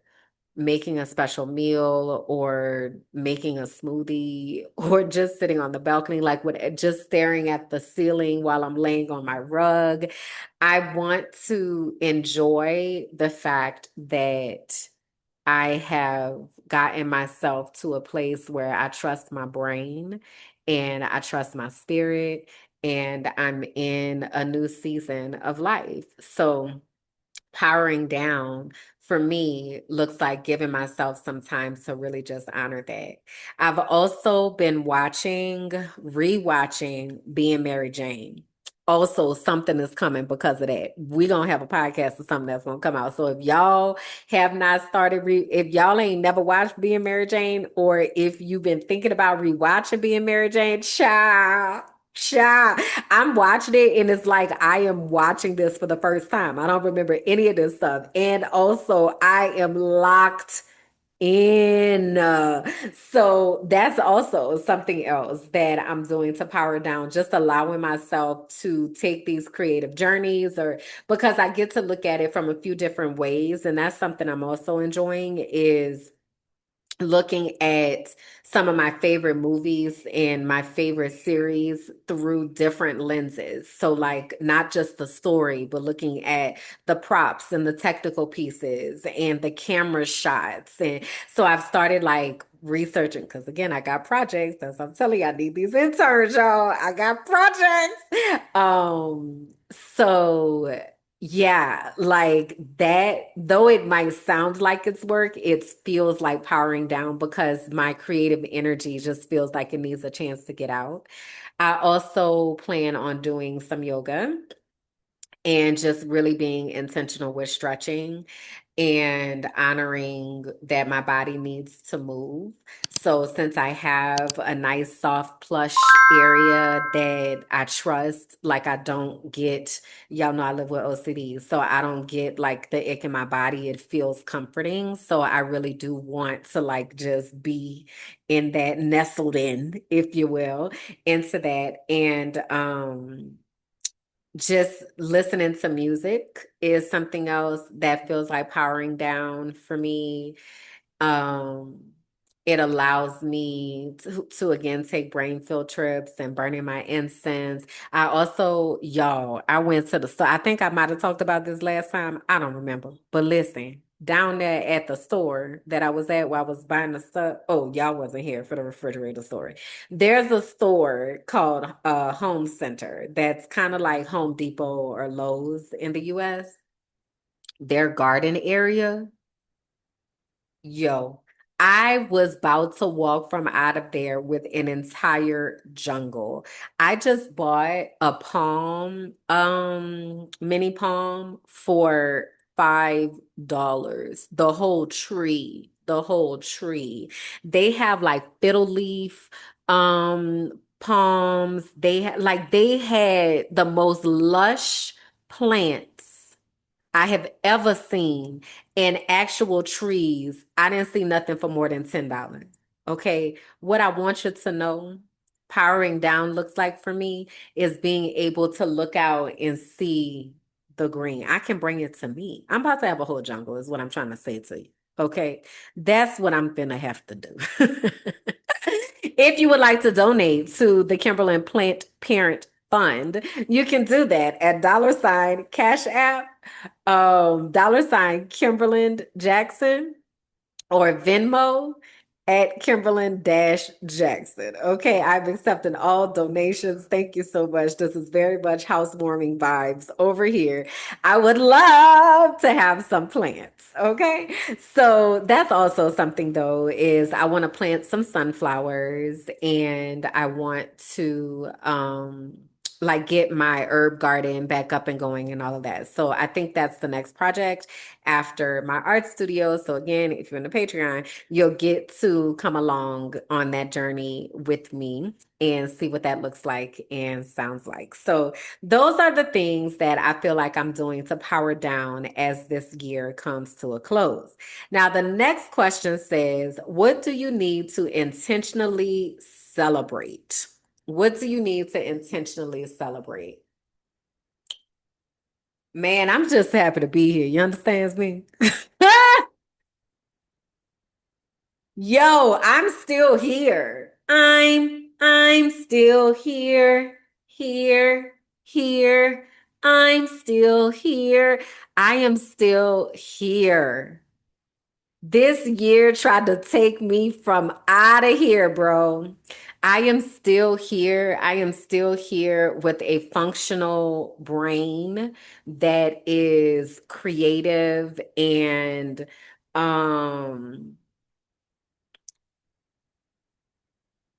making a special meal or making a smoothie or just sitting on the balcony, like what, just staring at the ceiling while I'm laying on my rug. I want to enjoy the fact that I have gotten myself to a place where I trust my brain and I trust my spirit, and I'm in a new season of life. So, powering down for me looks like giving myself some time to really just honor that. I've also been rewatching Being Mary Jane. Also, something is coming because of that. We're gonna have a podcast or something that's gonna come out. So if y'all have not if y'all ain't never watched Being Mary Jane, or if you've been thinking about rewatching Being Mary Jane, child. Child, I'm watching it and it's like I am watching this for the first time. I don't remember any of this stuff. And also, I am locked in. So that's also something else that I'm doing to power down, just allowing myself to take these creative journeys, or because I get to look at it from a few different ways. And that's something I'm also enjoying is looking at some of my favorite movies and my favorite series through different lenses. So, like, not just the story, but looking at the props and the technical pieces and the camera shots. And so, I've started like researching because, again, I got projects. As I'm telling you, I need these interns, y'all. I got projects. So yeah, like that, though it might sound like it's work, it feels like powering down because my creative energy just feels like it needs a chance to get out. I also plan on doing some yoga and just really being intentional with stretching and honoring that my body needs to move. So, since I have a nice, soft, plush area that I trust, like I don't get, y'all know I live with OCD, so I don't get like the ick in my body. It feels comforting. So, I really do want to like just be in that, nestled in, if you will, into that. And, just listening to music is something else that feels like powering down for me. Um, it allows me to again take brain field trips and burning my incense. I also, y'all, I went to the store. I think I might have talked about this last time. I don't remember. But listen, down there at the store that I was at while I was buying the stuff. Oh, y'all wasn't here for the refrigerator story. There's a store called Home Center that's kind of like Home Depot or Lowe's in the US. Their garden area. Yo, I was about to walk from out of there with an entire jungle. I just bought a mini palm for $5. The whole tree. They have like fiddle leaf palms. They had the most lush plants I have ever seen in actual trees. I didn't see nothing for more than $10. Okay. What I want you to know, powering down looks like for me is being able to look out and see the green. I can bring it to me. I'm about to have a whole jungle, is what I'm trying to say to you. Okay. That's what I'm gonna have to do. If you would like to donate to the Kimberland Plant Parent Fund, you can do that at $ Cash App, $ Kimberland Jackson, or Venmo at Kimberland Dash Jackson. Okay, I'm accepting all donations. Thank you so much. This is very much housewarming vibes over here. I would love to have some plants. Okay, so that's also something though, is I want to plant some sunflowers and I want to like get my herb garden back up and going and all of that. So I think that's the next project after my art studio. So again, if you're in the Patreon, you'll get to come along on that journey with me and see what that looks like and sounds like. So those are the things that I feel like I'm doing to power down as this year comes to a close. Now, the next question says, what do you need to intentionally celebrate? What do you need to intentionally celebrate? Man, I'm just happy to be here. You understand me? Yo, I'm still here. I'm still here, here, here. I'm still here. I am still here. This year tried to take me from out of here, bro. I am still here. I am still here with a functional brain that is creative and um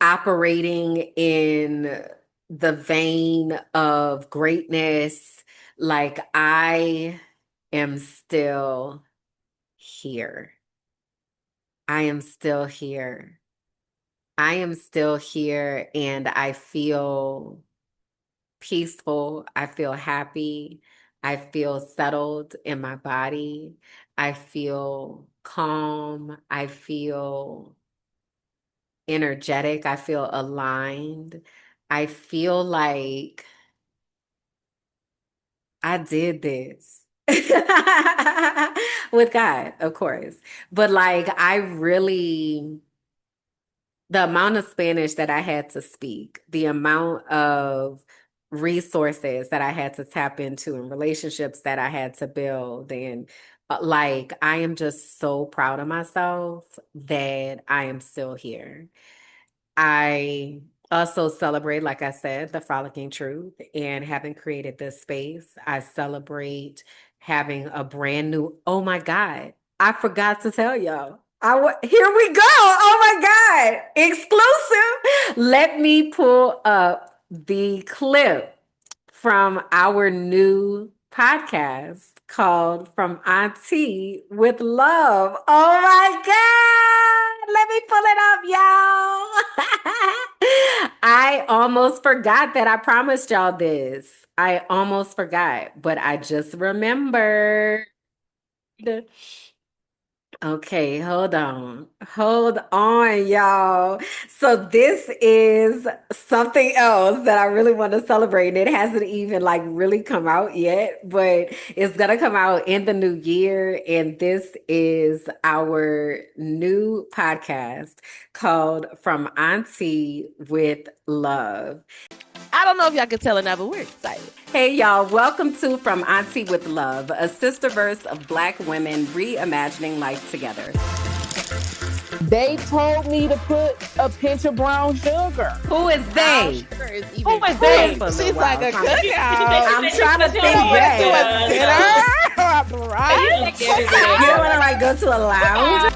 operating in the vein of greatness. Like I am still here. I am still here. I am still here and I feel peaceful. I feel happy. I feel settled in my body. I feel calm. I feel energetic. I feel aligned. I feel like I did this. With God, of course. But like I really the amount of Spanish that I had to speak, the amount of resources that I had to tap into and relationships that I had to build. And like, I am just so proud of myself that I am still here. I also celebrate, like I said, the Frolicking Truth and having created this space. I celebrate having a brand new, oh my God, I forgot to tell y'all. Here we go. Oh my God. Exclusive. Let me pull up the clip from our new podcast called From Auntie with Love. Oh my God. Let me pull it up, y'all. I almost forgot that I promised y'all this. I almost forgot, but I just remembered. Okay, hold on. Hold on, y'all. So this is something else that I really want to celebrate. And it hasn't even like really come out yet, but it's gonna come out in the new year. And this is our new podcast called From Auntie with Love. I don't know if y'all can tell enough, but we're excited. Hey, y'all. Welcome to From Auntie with Love, a sisterverse of Black women reimagining life together. They told me to put a pinch of brown sugar. Who is they? Who is they? She's like a cookout. I'm trying to think back. Right? You don't want to like go to a lounge?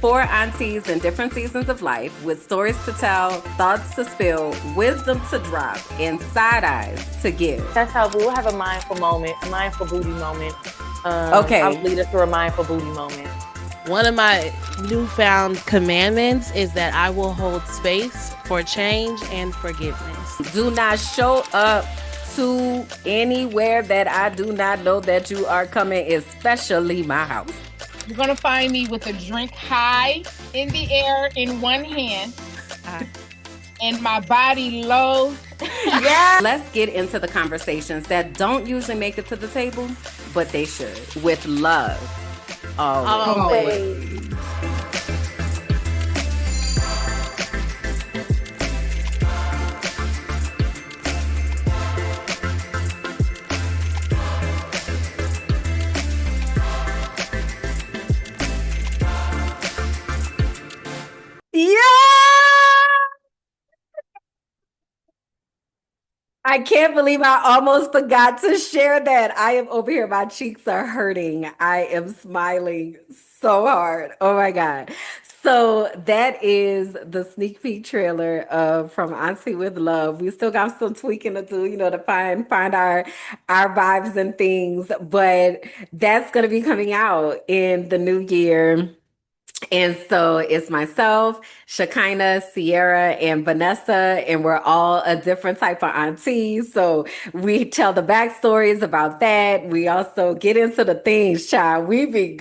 Four aunties in different seasons of life with stories to tell, thoughts to spill, wisdom to drop, and side eyes to give. That's how we'll have a mindful moment, a mindful booty moment. Okay. I'll lead us through a mindful booty moment. One of my newfound commandments is that I will hold space for change and forgiveness. Do not show up to anywhere that I do not know that you are coming, especially my house. You're going to find me with a drink high in the air in one hand and my body low. Yeah. Let's get into the conversations that don't usually make it to the table, but they should. With love. Always. Yeah! I can't believe I almost forgot to share that. I am over here. My cheeks are hurting. I am smiling so hard. Oh my God. So that is the sneak peek trailer of From Auntie with Love. We still got some tweaking to do, to find our vibes and things, but that's gonna be coming out in the new year. And so it's myself, Shekinah, Sierra, and Vanessa, and we're all a different type of aunties. So we tell the backstories about that. We also get into the things, child. We be.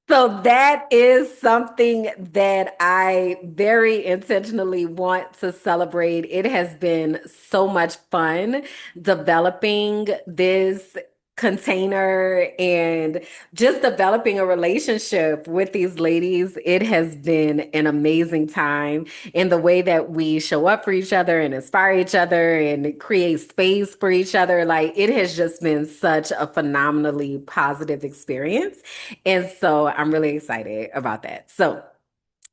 So that is something that I very intentionally want to celebrate. It has been so much fun developing this container and just developing a relationship with these ladies. It has been an amazing time in the way that we show up for each other and inspire each other and create space for each other. Like it has just been such a phenomenally positive experience. And so I'm really excited about that. So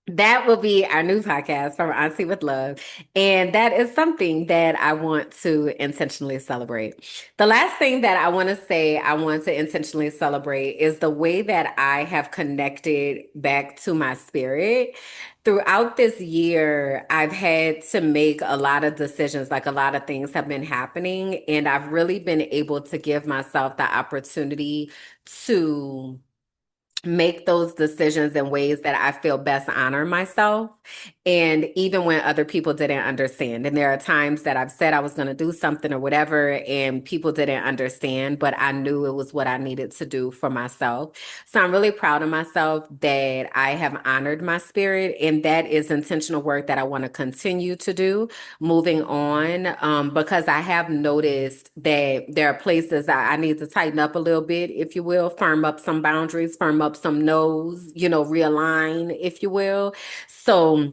that will be our new podcast from Auntie with Love. And that is something that I want to intentionally celebrate. The last thing that I want to say I want to intentionally celebrate is the way that I have connected back to my spirit. Throughout this year, I've had to make a lot of decisions, like a lot of things have been happening, and I've really been able to give myself the opportunity to make those decisions in ways that I feel best honor myself. And even when other people didn't understand. And there are times that I've said I was going to do something or whatever, and people didn't understand, but I knew it was what I needed to do for myself. So I'm really proud of myself that I have honored my spirit. And that is intentional work that I want to continue to do moving on, because I have noticed that there are places that I need to tighten up a little bit, if you will, firm up some boundaries, firm up some no's, realign, if you will. So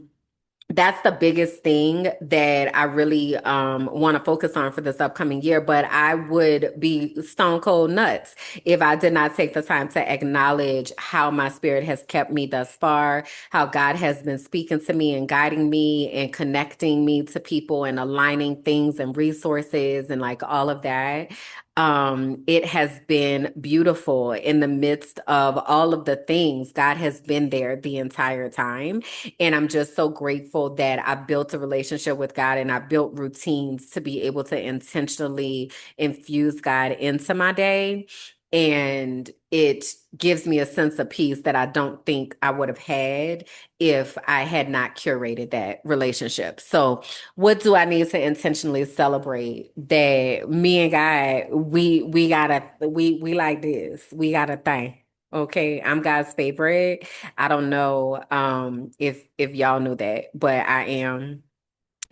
that's the biggest thing that I really want to focus on for this upcoming year. But I would be stone cold nuts if I did not take the time to acknowledge how my spirit has kept me thus far, how God has been speaking to me and guiding me and connecting me to people and aligning things and resources and like all of that. It has been beautiful in the midst of all of the things. God has been there the entire time. And I'm just so grateful that I built a relationship with God and I built routines to be able to intentionally infuse God into my day. And it gives me a sense of peace that I don't think I would have had if I had not curated that relationship. So, what do I need to intentionally celebrate? That me and God, we like this. We got a thing. Okay, I'm God's favorite. I don't know if y'all knew that, but I am.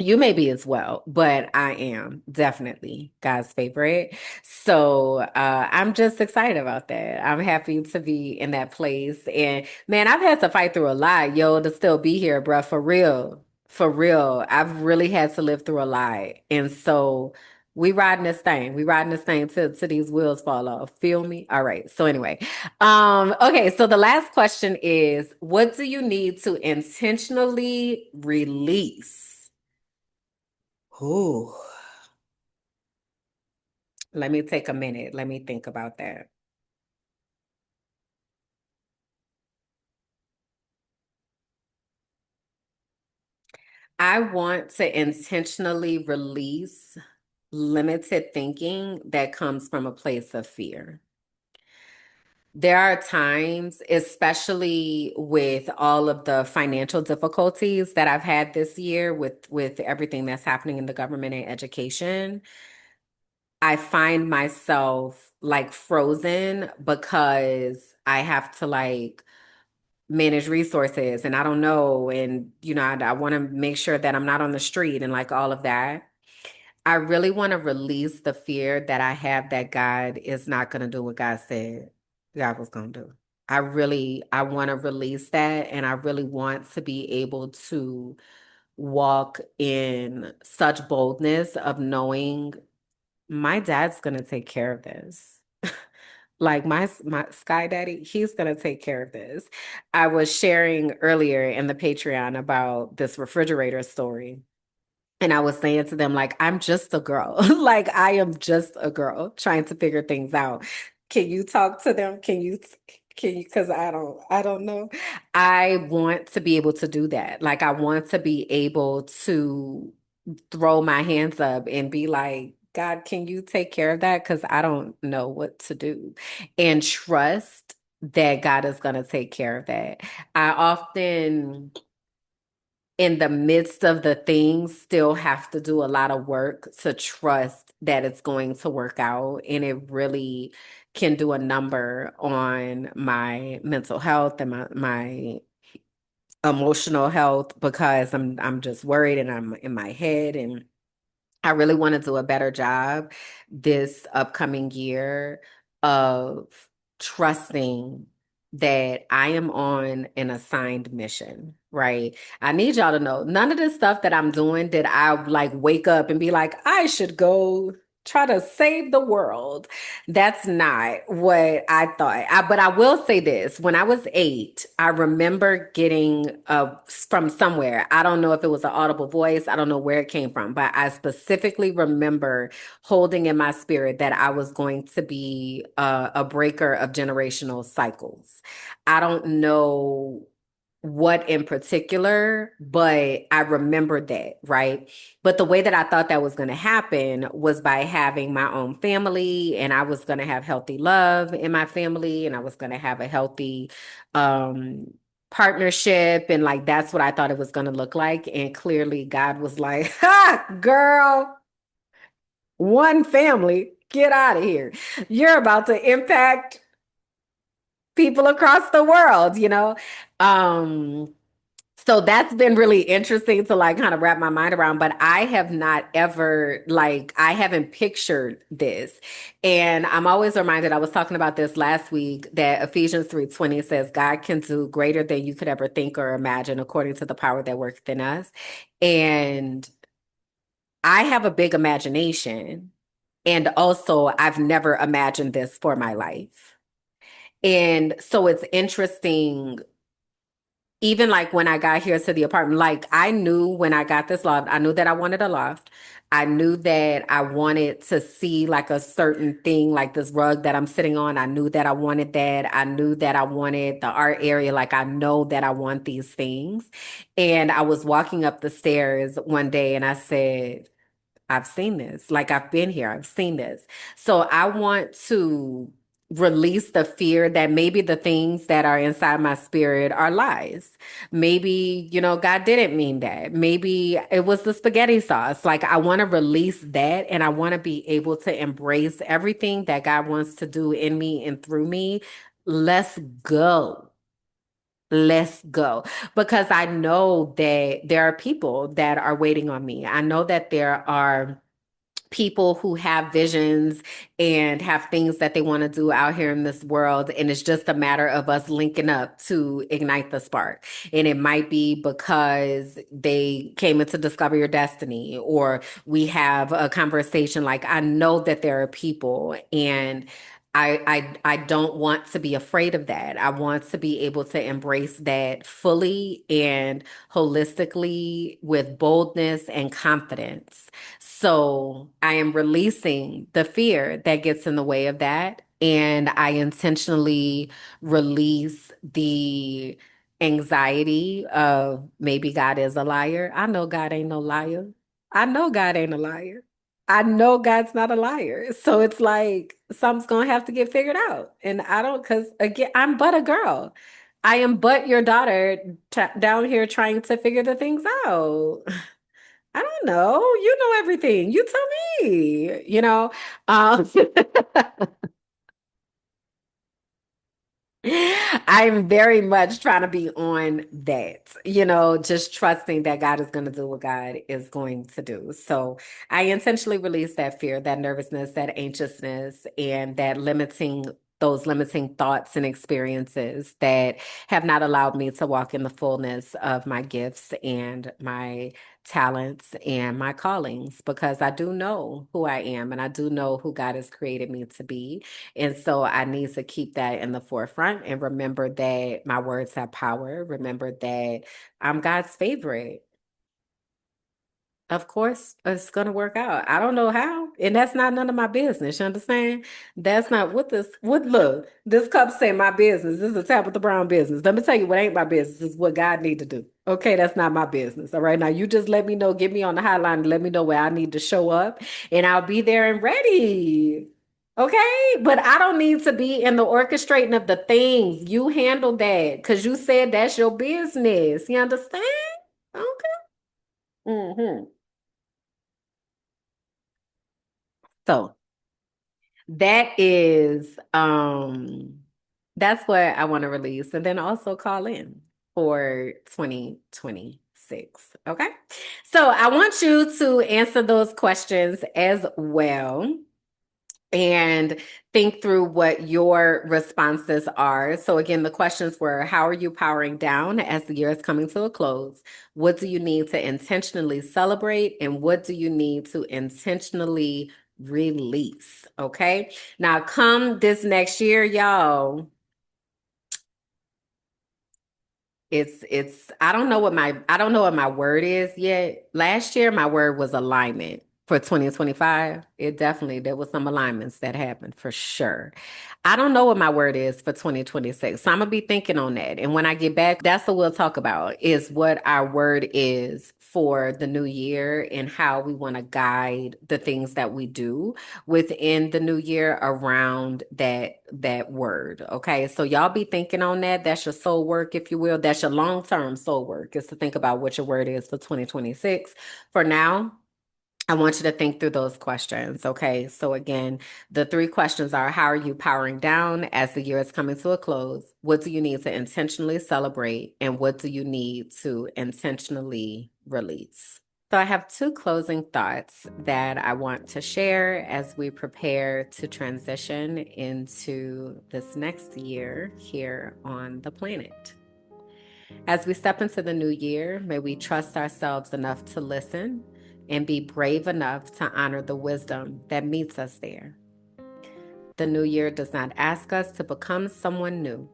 You may be as well, but I am definitely God's favorite. So I'm just excited about that. I'm happy to be in that place. And man, I've had to fight through a lot, yo, to still be here, bruh, for real. For real. I've really had to live through a lot. And so we riding this thing. We riding this thing till these wheels fall off. Feel me? All right. So anyway, okay, so the last question is, what do you need to intentionally release? Ooh, let me take a minute. Let me think about that. I want to intentionally release limited thinking that comes from a place of fear. There are times, especially with all of the financial difficulties that I've had this year with everything that's happening in the government and education, I find myself like frozen because I have to like manage resources and I don't know. And, I want to make sure that I'm not on the street and like all of that. I really want to release the fear that I have that God is not going to do what God said God was going to do. I want to release that. And I really want to be able to walk in such boldness of knowing my dad's going to take care of this. Like my Sky Daddy, he's gonna take care of this. I was sharing earlier in the Patreon about this refrigerator story. And I was saying to them, like, I'm just a girl. Like, I am just a girl trying to figure things out. Can you talk to them? Because I don't know. I want to be able to do that. Like, I want to be able to throw my hands up and be like, God, can you take care of that? Because I don't know what to do. And trust that God is going to take care of that. I often in the midst of the things, still have to do a lot of work to trust that it's going to work out. And it really can do a number on my mental health and my emotional health because I'm just worried and I'm in my head and I really want to do a better job this upcoming year of trusting that I am on an assigned mission, right? I need y'all to know none of this stuff that I'm doing did I like wake up and be like, I should go try to save the world. That's not what I thought. But I will say this. When I was 8, I remember getting from somewhere. I don't know if it was an audible voice. I don't know where it came from, but I specifically remember holding in my spirit that I was going to be a breaker of generational cycles. I don't know what in particular, but I remembered that, right? But the way that I thought that was going to happen was by having my own family, and I was going to have healthy love in my family, and I was going to have a healthy partnership, and like that's what I thought it was going to look like. And clearly God was like, ha, girl, one family, get out of here. You're about to impact people across the world, you know? Um, so that's been really interesting to like kind of wrap my mind around, but I have not ever like I haven't pictured this. And I'm always reminded, I was talking about this last week, that Ephesians 3:20 says God can do greater than you could ever think or imagine according to the power that works in us. And I have a big imagination. And also, I've never imagined this for my life. And so it's interesting, even like when I got here to the apartment, like I knew when I got this loft, I knew that I wanted a loft. I knew that I wanted to see like a certain thing, like this rug that I'm sitting on. I knew that I wanted that. I knew that I wanted the art area. Like I know that I want these things. And I was walking up the stairs one day and I said, I've seen this. Like I've been here. I've seen this. So I want to release the fear that maybe the things that are inside my spirit are lies. Maybe, God didn't mean that. Maybe it was the spaghetti sauce. Like I want to release that, and I want to be able to embrace everything that God wants to do in me and through me. Let's go. Let's go. Because I know that there are people that are waiting on me. I know that there are people who have visions and have things that they want to do out here in this world. And it's just a matter of us linking up to ignite the spark. And it might be because they came into Discover Your Destiny, or we have a conversation. Like I know that there are people, and I don't want to be afraid of that. I want to be able to embrace that fully and holistically with boldness and confidence. So I am releasing the fear that gets in the way of that. And I intentionally release the anxiety of maybe God is a liar. I know God ain't no liar. I know God ain't a liar. I know God's not a liar. So it's like something's going to have to get figured out. And I don't, because again, I'm but a girl. I am but your daughter down here trying to figure the things out. I don't know. You know everything. You tell me, Um, I'm very much trying to be on that, just trusting that God is going to do what God is going to do. So I intentionally release that fear, that nervousness, that anxiousness, and those limiting thoughts and experiences that have not allowed me to walk in the fullness of my gifts and my talents and my callings, because I do know who I am and I do know who God has created me to be. And so I need to keep that in the forefront and remember that my words have power. Remember that I'm God's favorite. Of course, it's going to work out. I don't know how, and that's not none of my business. You understand? That's not look, this cup say my business. This is a Tabitha Brown business. Let me tell you what ain't my business. Is what God need to do. Okay, that's not my business. All right, now you just let me know, get me on the hotline, and let me know where I need to show up, and I'll be there and ready. Okay, but I don't need to be in the orchestrating of the things. You handle that because you said that's your business. You understand? Okay. Mm-hmm. So that's what I want to release, and then also call in for 2026. Okay. So I want you to answer those questions as well. and think through what your responses are. So, again, the questions were, how are you powering down as the year is coming to a close? What do you need to intentionally celebrate? And what do you need to intentionally release? Okay. Now, come this next year, y'all. It's I don't know what my word is yet. Last year my word was alignment. For 2025, there was some alignments that happened for sure. I don't know what my word is for 2026. So I'm gonna be thinking on that. And when I get back, that's what we'll talk about, is what our word is for the new year and how we want to guide the things that we do within the new year around that word. Okay. So y'all be thinking on that. That's your soul work, if you will. That's your long-term soul work, is to think about what your word is for 2026. For now, I want you to think through those questions. Okay. So again, the three questions are, how are you powering down as the year is coming to a close? What do you need to intentionally celebrate? And what do you need to intentionally release? So I have two closing thoughts that I want to share as we prepare to transition into this next year here on the planet. As we step into the new year, may we trust ourselves enough to listen and be brave enough to honor the wisdom that meets us there. The new year does not ask us to become someone new.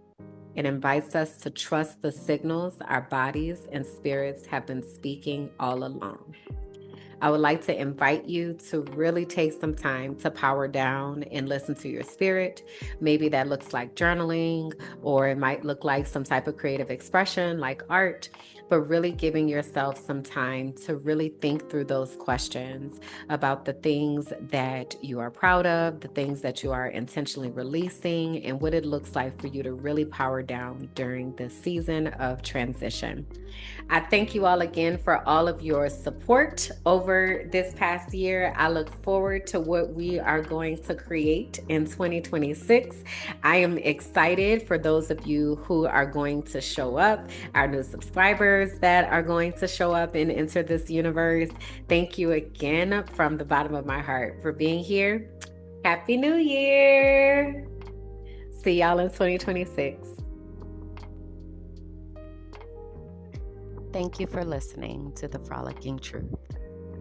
It invites us to trust the signals our bodies and spirits have been speaking all along. I would like to invite you to really take some time to power down and listen to your spirit. Maybe that looks like journaling, or it might look like some type of creative expression like art, but really giving yourself some time to really think through those questions about the things that you are proud of, the things that you are intentionally releasing, and what it looks like for you to really power down during this season of transition. I thank you all again for all of your support over this past year. I look forward to what we are going to create in 2026. I am excited for those of you who are going to show up, our new subscribers that are going to show up and enter this universe. Thank you again from the bottom of my heart for being here. Happy New Year! See y'all in 2026. Thank you for listening to the Frolicking Truth,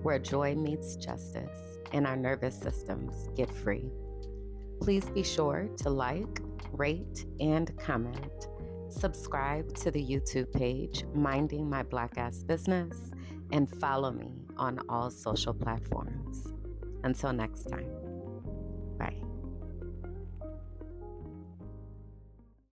where joy meets justice and our nervous systems get free. Please be sure to like, rate, and comment. Subscribe to the YouTube page, Minding My Black Ass Business, and follow me on all social platforms. Until next time, bye.